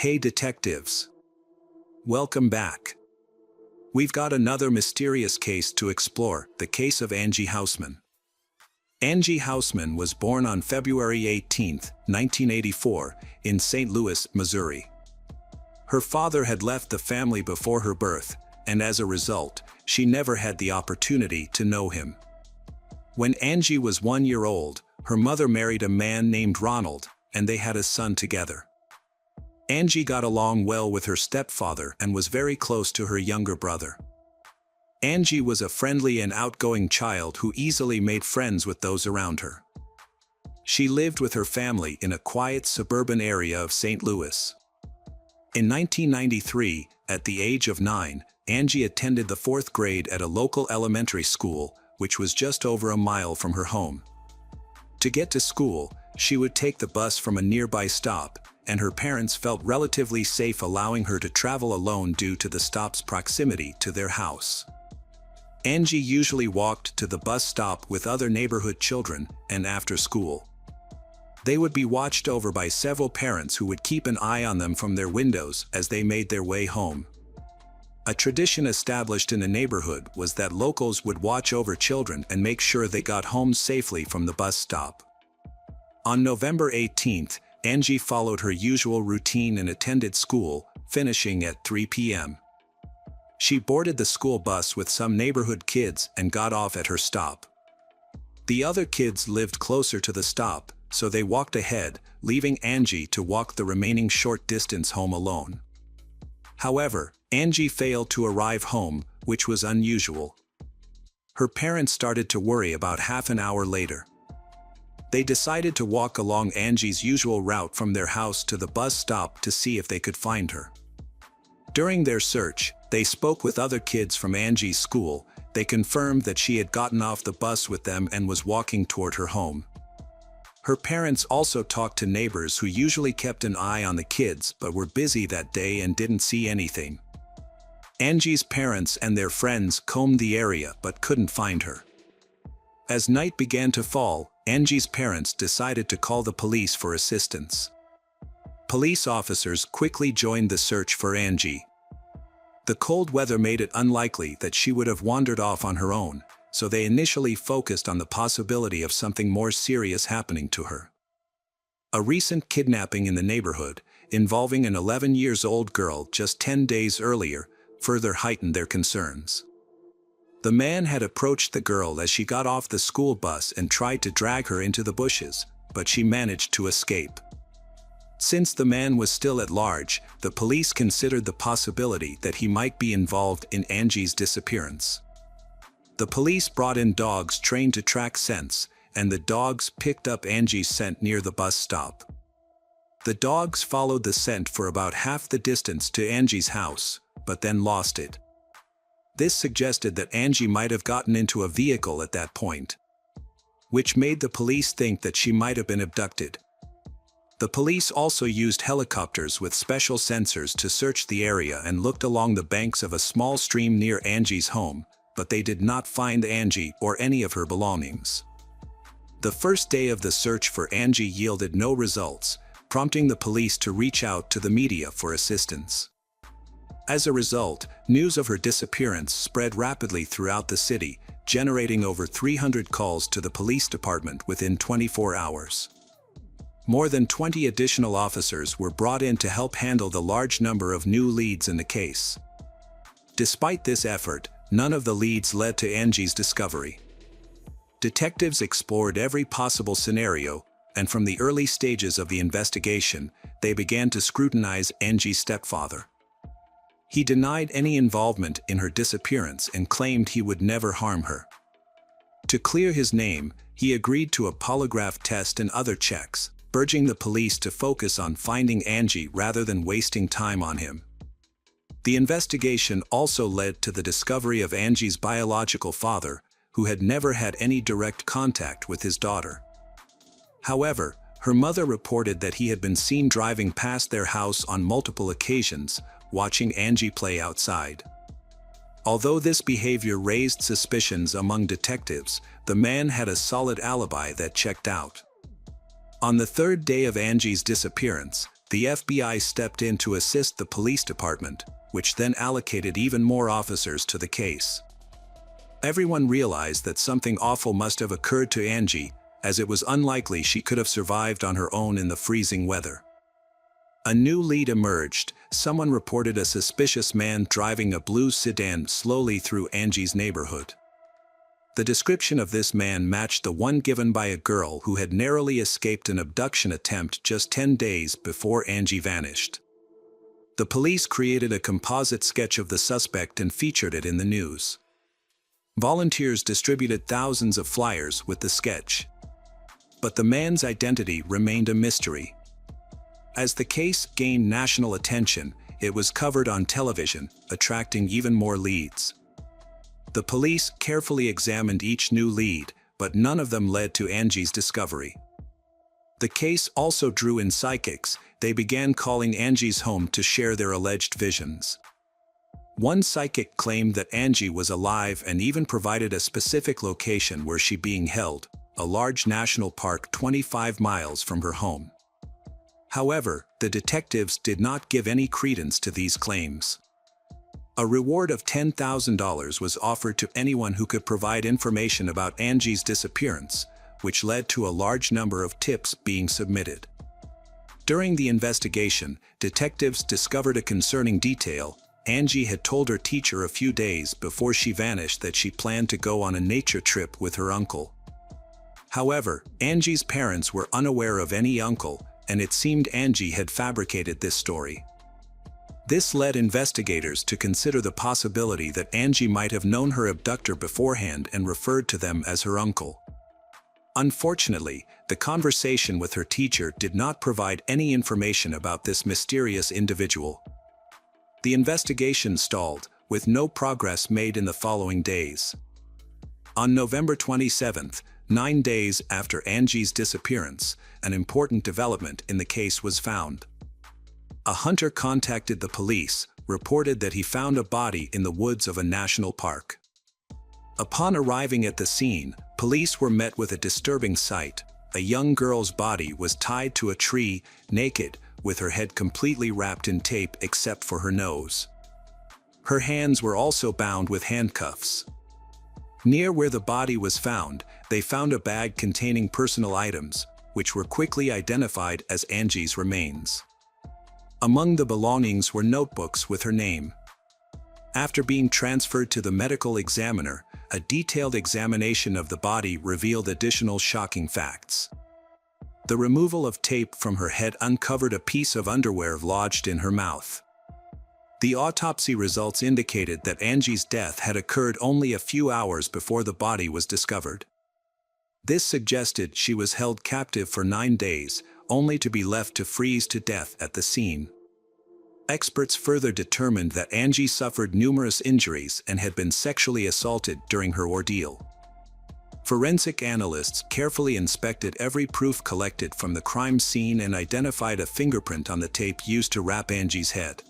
Hey detectives! Welcome back. We've got another mysterious case to explore, the case of Angie Hausman. Angie Hausman was born on February 18, 1984, in St. Louis, Missouri. Her father had left the family before her birth, and as a result, she never had the opportunity to know him. When Angie was 1 year old, her mother married a man named Ronald, and they had a son together. Angie got along well with her stepfather and was very close to her younger brother. Angie was a friendly and outgoing child who easily made friends with those around her. She lived with her family in a quiet suburban area of St. Louis. In 1993, at the age of 9, Angie attended the 4th grade at a local elementary school, which was just over a mile from her home. To get to school, she would take the bus from a nearby stop, and her parents felt relatively safe allowing her to travel alone due to the stop's proximity to their house. Angie usually walked to the bus stop with other neighborhood children, and after school, they would be watched over by several parents who would keep an eye on them from their windows as they made their way home. A tradition established in the neighborhood was that locals would watch over children and make sure they got home safely from the bus stop. On November 18th, Angie followed her usual routine and attended school, finishing at 3 p.m. She boarded the school bus with some neighborhood kids and got off at her stop. The other kids lived closer to the stop, so they walked ahead, leaving Angie to walk the remaining short distance home alone. However, Angie failed to arrive home, which was unusual. Her parents started to worry about half an hour later. They decided to walk along Angie's usual route from their house to the bus stop to see if they could find her. During their search, they spoke with other kids from Angie's school. They confirmed that she had gotten off the bus with them and was walking toward her home. Her parents also talked to neighbors who usually kept an eye on the kids but were busy that day and didn't see anything. Angie's parents and their friends combed the area but couldn't find her. As night began to fall, Angie's parents decided to call the police for assistance. Police officers quickly joined the search for Angie. The cold weather made it unlikely that she would have wandered off on her own, so they initially focused on the possibility of something more serious happening to her. A recent kidnapping in the neighborhood, involving an 11-year-old girl just 10 days earlier, further heightened their concerns. The man had approached the girl as she got off the school bus and tried to drag her into the bushes, but she managed to escape. Since the man was still at large, the police considered the possibility that he might be involved in Angie's disappearance. The police brought in dogs trained to track scents, and the dogs picked up Angie's scent near the bus stop. The dogs followed the scent for about half the distance to Angie's house, but then lost it. This suggested that Angie might have gotten into a vehicle at that point, which made the police think that she might have been abducted. The police also used helicopters with special sensors to search the area and looked along the banks of a small stream near Angie's home, but they did not find Angie or any of her belongings. The first day of the search for Angie yielded no results, prompting the police to reach out to the media for assistance. As a result, news of her disappearance spread rapidly throughout the city, generating over 300 calls to the police department within 24 hours. More than 20 additional officers were brought in to help handle the large number of new leads in the case. Despite this effort, none of the leads led to Angie's discovery. Detectives explored every possible scenario, and from the early stages of the investigation, they began to scrutinize Angie's stepfather. He denied any involvement in her disappearance and claimed he would never harm her. To clear his name, he agreed to a polygraph test and other checks, urging the police to focus on finding Angie rather than wasting time on him. The investigation also led to the discovery of Angie's biological father, who had never had any direct contact with his daughter. However, her mother reported that he had been seen driving past their house on multiple occasions, watching Angie play outside. Although this behavior raised suspicions among detectives, the man had a solid alibi that checked out. On the third day of Angie's disappearance, the FBI stepped in to assist the police department, which then allocated even more officers to the case. Everyone realized that something awful must have occurred to Angie, as it was unlikely she could have survived on her own in the freezing weather. A new lead emerged. Someone reported a suspicious man driving a blue sedan slowly through Angie's neighborhood. The description of this man matched the one given by a girl who had narrowly escaped an abduction attempt just 10 days before Angie vanished. The police created a composite sketch of the suspect and featured it in the news. Volunteers distributed thousands of flyers with the sketch. But the man's identity remained a mystery. As the case gained national attention, it was covered on television, attracting even more leads. The police carefully examined each new lead, but none of them led to Angie's discovery. The case also drew in psychics. They began calling Angie's home to share their alleged visions. One psychic claimed that Angie was alive and even provided a specific location where she being held, a large national park 25 miles from her home. However, the detectives did not give any credence to these claims. A reward of $10,000 was offered to anyone who could provide information about Angie's disappearance, which led to a large number of tips being submitted. During the investigation, detectives discovered a concerning detail. Angie had told her teacher a few days before she vanished that she planned to go on a nature trip with her uncle. However, Angie's parents were unaware of any uncle, and it seemed Angie had fabricated this story. This led investigators to consider the possibility that Angie might have known her abductor beforehand and referred to them as her uncle. Unfortunately, the conversation with her teacher did not provide any information about this mysterious individual. The investigation stalled, with no progress made in the following days. On November 27th, 9 days after Angie's disappearance, an important development in the case was found. A hunter contacted the police, reported that he found a body in the woods of a national park. Upon arriving at the scene, police were met with a disturbing sight. A young girl's body was tied to a tree, naked, with her head completely wrapped in tape except for her nose. Her hands were also bound with handcuffs. Near where the body was found, they found a bag containing personal items, which were quickly identified as Angie's remains. Among the belongings were notebooks with her name. After being transferred to the medical examiner, a detailed examination of the body revealed additional shocking facts. The removal of tape from her head uncovered a piece of underwear lodged in her mouth. The autopsy results indicated that Angie's death had occurred only a few hours before the body was discovered. This suggested she was held captive for 9 days, only to be left to freeze to death at the scene. Experts further determined that Angie suffered numerous injuries and had been sexually assaulted during her ordeal. Forensic analysts carefully inspected every proof collected from the crime scene and identified a fingerprint on the tape used to wrap Angie's head.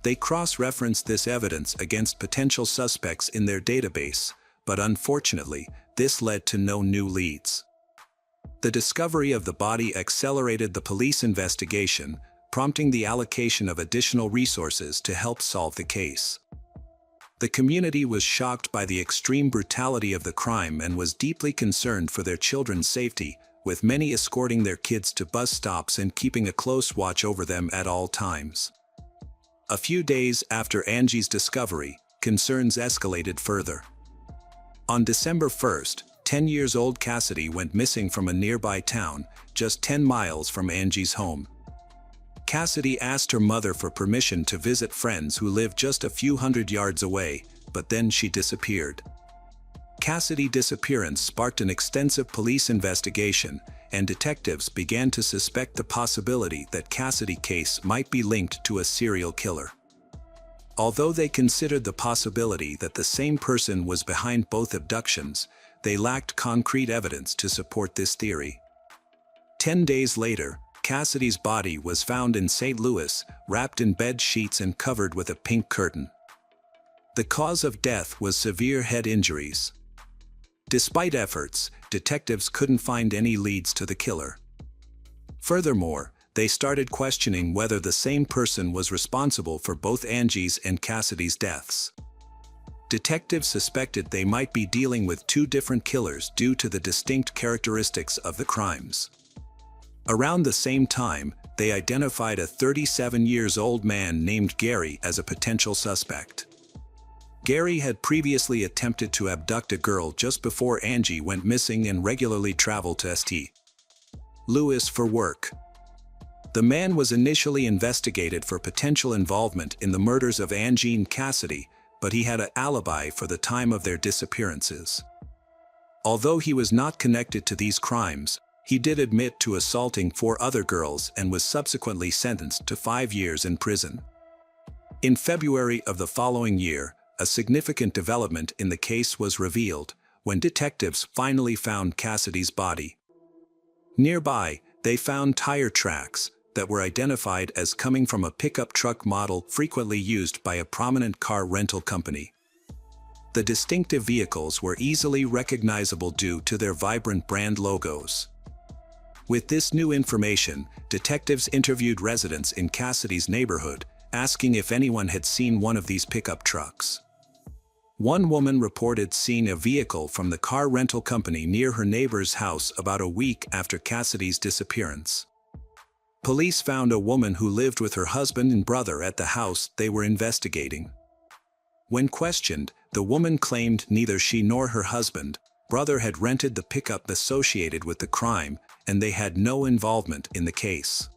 They cross-referenced this evidence against potential suspects in their database, but unfortunately, this led to no new leads. The discovery of the body accelerated the police investigation, prompting the allocation of additional resources to help solve the case. The community was shocked by the extreme brutality of the crime and was deeply concerned for their children's safety, with many escorting their kids to bus stops and keeping a close watch over them at all times. A few days after Angie's discovery, concerns escalated further. On December 1st, 10-year-old Cassidy went missing from a nearby town, just 10 miles from Angie's home. Cassidy asked her mother for permission to visit friends who lived just a few hundred yards away, but then she disappeared. Cassidy's disappearance sparked an extensive police investigation, and detectives began to suspect the possibility that Cassidy's case might be linked to a serial killer. Although they considered the possibility that the same person was behind both abductions, they lacked concrete evidence to support this theory. 10 days later, Cassidy's body was found in St. Louis, wrapped in bed sheets and covered with a pink curtain. The cause of death was severe head injuries. Despite efforts, detectives couldn't find any leads to the killer. Furthermore, they started questioning whether the same person was responsible for both Angie's and Cassidy's deaths. Detectives suspected they might be dealing with two different killers due to the distinct characteristics of the crimes. Around the same time, they identified a 37-year-old man named Gary as a potential suspect. Gary had previously attempted to abduct a girl just before Angie went missing and regularly traveled to St. Louis for work. The man was initially investigated for potential involvement in the murders of Angie and Cassidy, but he had an alibi for the time of their disappearances. Although he was not connected to these crimes, he did admit to assaulting 4 other girls and was subsequently sentenced to 5 years in prison. In February of the following year, a significant development in the case was revealed when detectives finally found Cassidy's body. Nearby, they found tire tracks that were identified as coming from a pickup truck model frequently used by a prominent car rental company. The distinctive vehicles were easily recognizable due to their vibrant brand logos. With this new information, detectives interviewed residents in Cassidy's neighborhood, asking if anyone had seen one of these pickup trucks. One woman reported seeing a vehicle from the car rental company near her neighbor's house about a week after Cassidy's disappearance. Police found a woman who lived with her husband and brother at the house they were investigating. When questioned, the woman claimed neither she nor her husband, brother had rented the pickup associated with the crime, and they had no involvement in the case.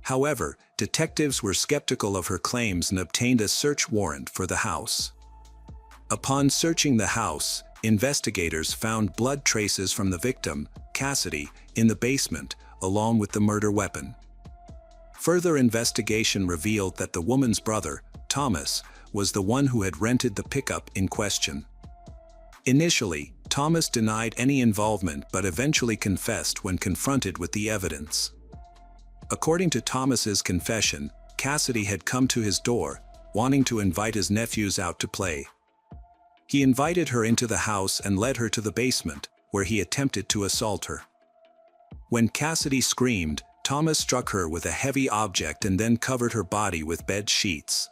However, detectives were skeptical of her claims and obtained a search warrant for the house. Upon searching the house, investigators found blood traces from the victim, Cassidy, in the basement, along with the murder weapon. Further investigation revealed that the woman's brother, Thomas, was the one who had rented the pickup in question. Initially, Thomas denied any involvement but eventually confessed when confronted with the evidence. According to Thomas's confession, Cassidy had come to his door, wanting to invite his nephews out to play. He invited her into the house and led her to the basement, where he attempted to assault her. When Cassidy screamed, Thomas struck her with a heavy object and then covered her body with bed sheets.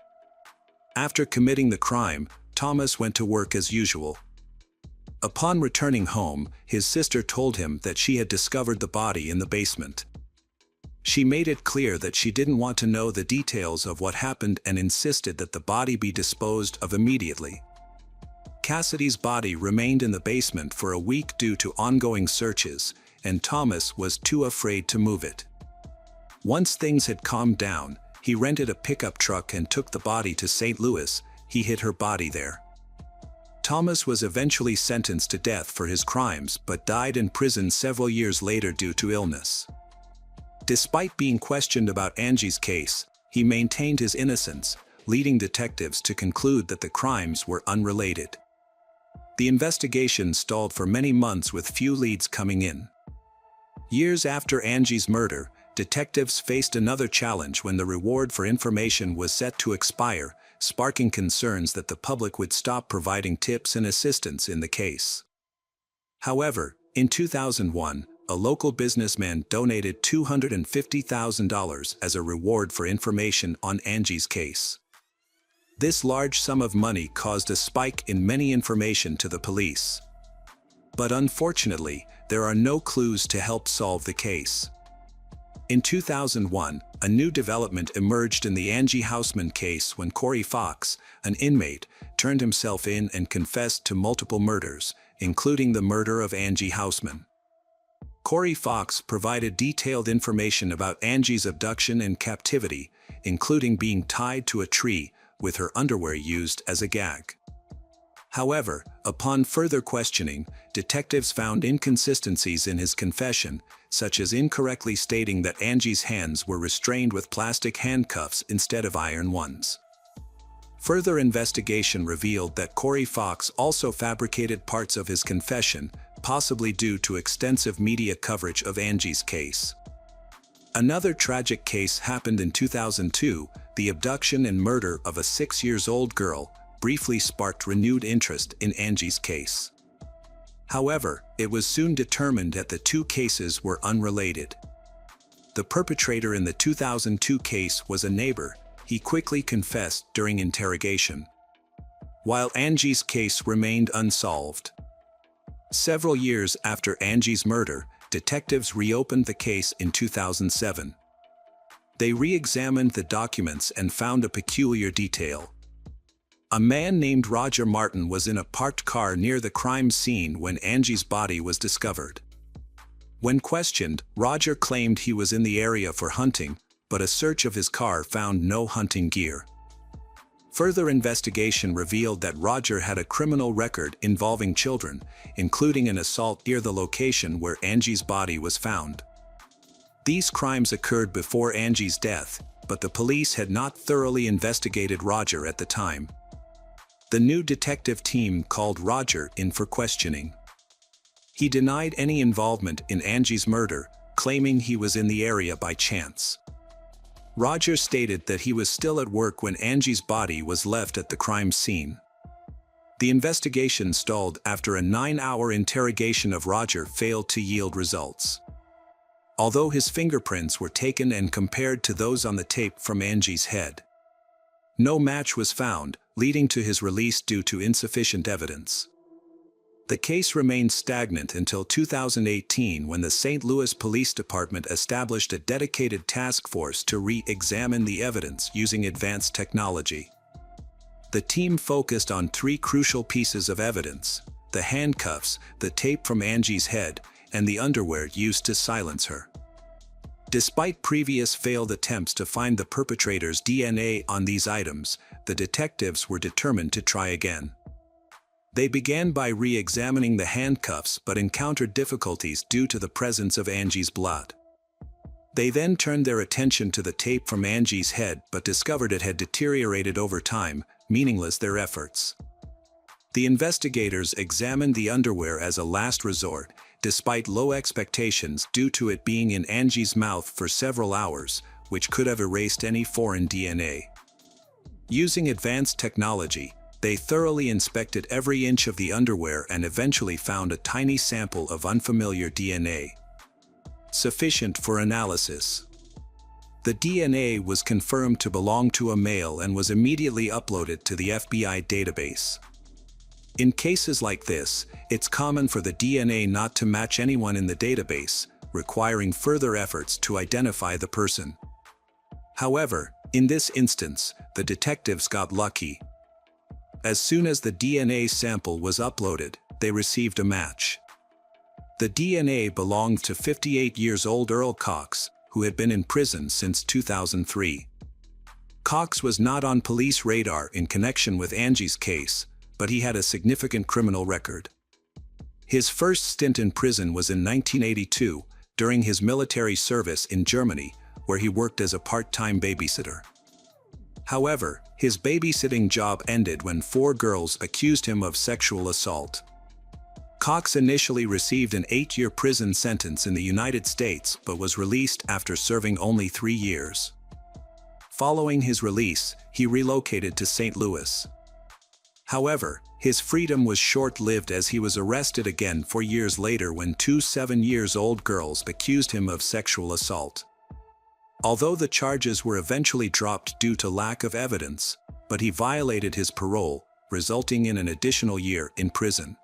After committing the crime, Thomas went to work as usual. Upon returning home, his sister told him that she had discovered the body in the basement. She made it clear that she didn't want to know the details of what happened and insisted that the body be disposed of immediately. Cassidy's body remained in the basement for a week due to ongoing searches, and Thomas was too afraid to move it. Once things had calmed down, he rented a pickup truck and took the body to St. Louis. He hid her body there. Thomas was eventually sentenced to death for his crimes but died in prison several years later due to illness. Despite being questioned about Angie's case, he maintained his innocence, leading detectives to conclude that the crimes were unrelated. The investigation stalled for many months with few leads coming in. Years after Angie's murder, detectives faced another challenge when the reward for information was set to expire, sparking concerns that the public would stop providing tips and assistance in the case. However, in 2001, a local businessman donated $250,000 as a reward for information on Angie's case. This large sum of money caused a spike in many information to the police. But unfortunately, there are no clues to help solve the case. In 2001, a new development emerged in the Angie Houseman case when Corey Fox, an inmate, turned himself in and confessed to multiple murders, including the murder of Angie Houseman. Corey Fox provided detailed information about Angie's abduction and captivity, including being tied to a tree, with her underwear used as a gag. However, upon further questioning, detectives found inconsistencies in his confession, such as incorrectly stating that Angie's hands were restrained with plastic handcuffs instead of iron ones. Further investigation revealed that Corey Fox also fabricated parts of his confession, possibly due to extensive media coverage of Angie's case. Another tragic case happened in 2002, the abduction and murder of a 6-year-old girl, briefly sparked renewed interest in Angie's case. However, it was soon determined that the two cases were unrelated. The perpetrator in the 2002 case was a neighbor. He quickly confessed during interrogation, while Angie's case remained unsolved. Several years after Angie's murder, detectives reopened the case in 2007. They re-examined the documents and found a peculiar detail. A man named Roger Martin was in a parked car near the crime scene when Angie's body was discovered. When questioned, Roger claimed he was in the area for hunting, but a search of his car found no hunting gear. Further investigation revealed that Roger had a criminal record involving children, including an assault near the location where Angie's body was found. These crimes occurred before Angie's death, but the police had not thoroughly investigated Roger at the time. The new detective team called Roger in for questioning. He denied any involvement in Angie's murder, claiming he was in the area by chance. Roger stated that he was still at work when Angie's body was left at the crime scene. The investigation stalled after a 9-hour interrogation of Roger failed to yield results. Although his fingerprints were taken and compared to those on the tape from Angie's head, no match was found, leading to his release due to insufficient evidence. The case remained stagnant until 2018 when the St. Louis Police Department established a dedicated task force to re-examine the evidence using advanced technology. The team focused on 3 crucial pieces of evidence: the handcuffs, the tape from Angie's head, and the underwear used to silence her. Despite previous failed attempts to find the perpetrator's DNA on these items, the detectives were determined to try again. They began by re-examining the handcuffs but encountered difficulties due to the presence of Angie's blood. They then turned their attention to the tape from Angie's head but discovered it had deteriorated over time, meaningless their efforts. The investigators examined the underwear as a last resort, despite low expectations due to it being in Angie's mouth for several hours, which could have erased any foreign DNA. Using advanced technology, they thoroughly inspected every inch of the underwear and eventually found a tiny sample of unfamiliar DNA, sufficient for analysis. The DNA was confirmed to belong to a male and was immediately uploaded to the FBI database. In cases like this, it's common for the DNA not to match anyone in the database, requiring further efforts to identify the person. However, in this instance, the detectives got lucky. As soon as the DNA sample was uploaded, they received a match. The DNA belonged to 58-year-old Earl Cox, who had been in prison since 2003. Cox was not on police radar in connection with Angie's case, but he had a significant criminal record. His first stint in prison was in 1982, during his military service in Germany, where he worked as a part-time babysitter. However, his babysitting job ended when 4 girls accused him of sexual assault. Cox initially received an 8-year prison sentence in the United States but was released after serving only 3 years. Following his release, he relocated to St. Louis. However, his freedom was short-lived as he was arrested again 4 years later when 2 7-year-old girls accused him of sexual assault. Although the charges were eventually dropped due to lack of evidence, but he violated his parole, resulting in an additional year in prison.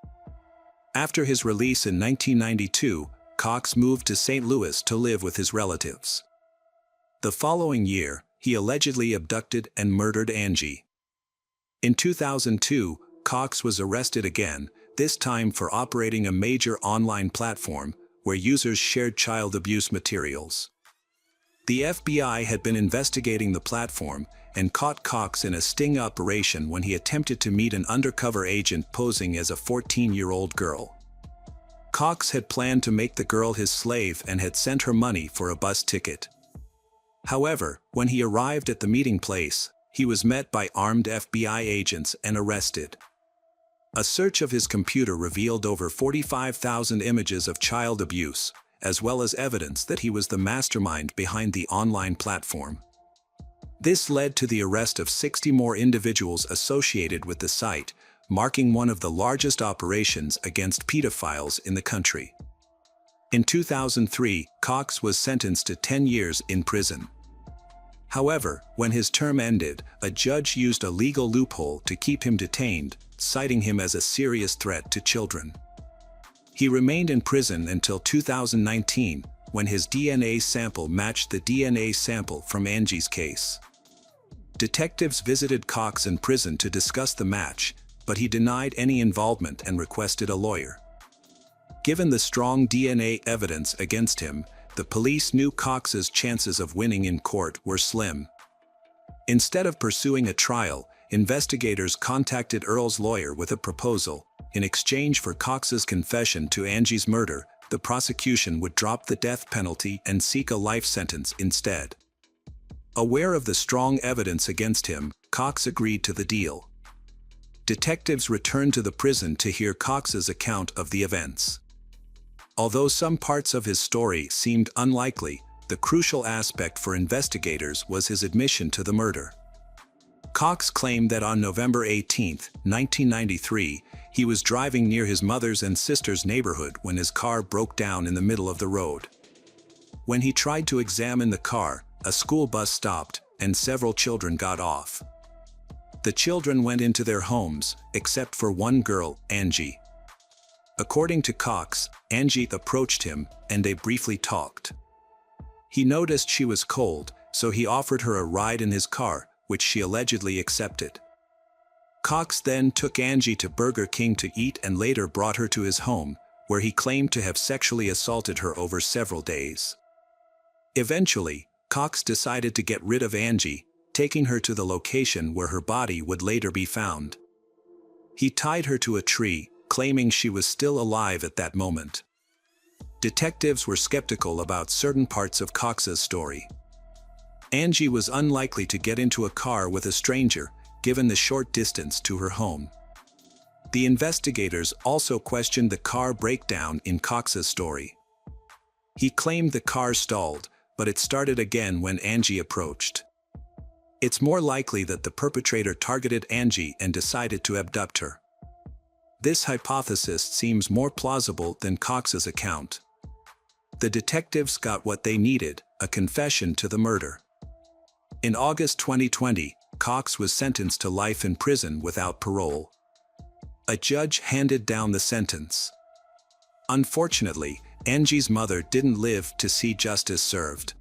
After his release in 1992, Cox moved to St. Louis to live with his relatives. The following year, he allegedly abducted and murdered Angie. In 2002, Cox was arrested again, this time for operating a major online platform where users shared child abuse materials. The FBI had been investigating the platform and caught Cox in a sting operation when he attempted to meet an undercover agent posing as a 14-year-old girl. Cox had planned to make the girl his slave and had sent her money for a bus ticket. However, when he arrived at the meeting place, he was met by armed FBI agents and arrested. A search of his computer revealed over 45,000 images of child abuse, as well as evidence that he was the mastermind behind the online platform. This led to the arrest of 60 more individuals associated with the site, marking one of the largest operations against pedophiles in the country. In 2003, Cox was sentenced to 10 years in prison. However, when his term ended, a judge used a legal loophole to keep him detained, citing him as a serious threat to children. He remained in prison until 2019, when his DNA sample matched the DNA sample from Angie's case. Detectives visited Cox in prison to discuss the match, but he denied any involvement and requested a lawyer. Given the strong DNA evidence against him, the police knew Cox's chances of winning in court were slim. Instead of pursuing a trial, investigators contacted Earl's lawyer with a proposal. In exchange for Cox's confession to Angie's murder, the prosecution would drop the death penalty and seek a life sentence instead. Aware of the strong evidence against him, Cox agreed to the deal. Detectives returned to the prison to hear Cox's account of the events. Although some parts of his story seemed unlikely, the crucial aspect for investigators was his admission to the murder. Cox claimed that on November 18, 1993, he was driving near his mother's and sister's neighborhood when his car broke down in the middle of the road. When he tried to examine the car, a school bus stopped, and several children got off. The children went into their homes, except for one girl, Angie. According to Cox, Angie approached him, and they briefly talked. He noticed she was cold, so he offered her a ride in his car, which she allegedly accepted. Cox then took Angie to Burger King to eat and later brought her to his home, where he claimed to have sexually assaulted her over several days. Eventually, Cox decided to get rid of Angie, taking her to the location where her body would later be found. He tied her to a tree, claiming she was still alive at that moment. Detectives were skeptical about certain parts of Cox's story. Angie was unlikely to get into a car with a stranger, given the short distance to her home. The investigators also questioned the car breakdown in Cox's story. He claimed the car stalled, but it started again when Angie approached. It's more likely that the perpetrator targeted Angie and decided to abduct her. This hypothesis seems more plausible than Cox's account. The detectives got what they needed, a confession to the murder. In August 2020, Cox was sentenced to life in prison without parole. A judge handed down the sentence. Unfortunately, Angie's mother didn't live to see justice served.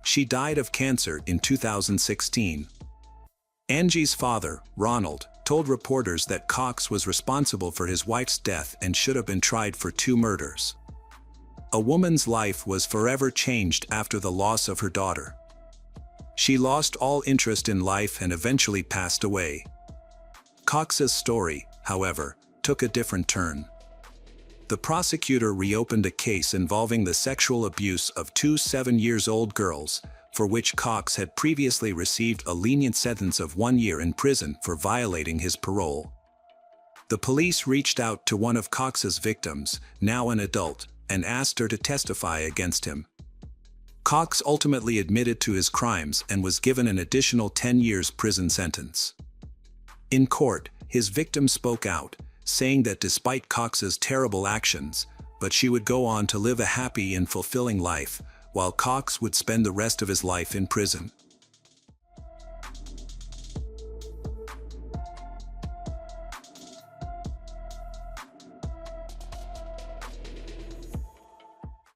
She died of cancer in 2016. Angie's father, Ronald, told reporters that Cox was responsible for his wife's death and should have been tried for 2 murders. A woman's life was forever changed after the loss of her daughter. She lost all interest in life and eventually passed away. Cox's story, however, took a different turn. The prosecutor reopened a case involving the sexual abuse of 2 7-year-old girls, for which Cox had previously received a lenient sentence of 1 year in prison for violating his parole. The police reached out to one of Cox's victims, now an adult, and asked her to testify against him. Cox ultimately admitted to his crimes and was given an additional 10 years prison sentence. In court, his victim spoke out, saying that despite Cox's terrible actions, but she would go on to live a happy and fulfilling life, while Cox would spend the rest of his life in prison.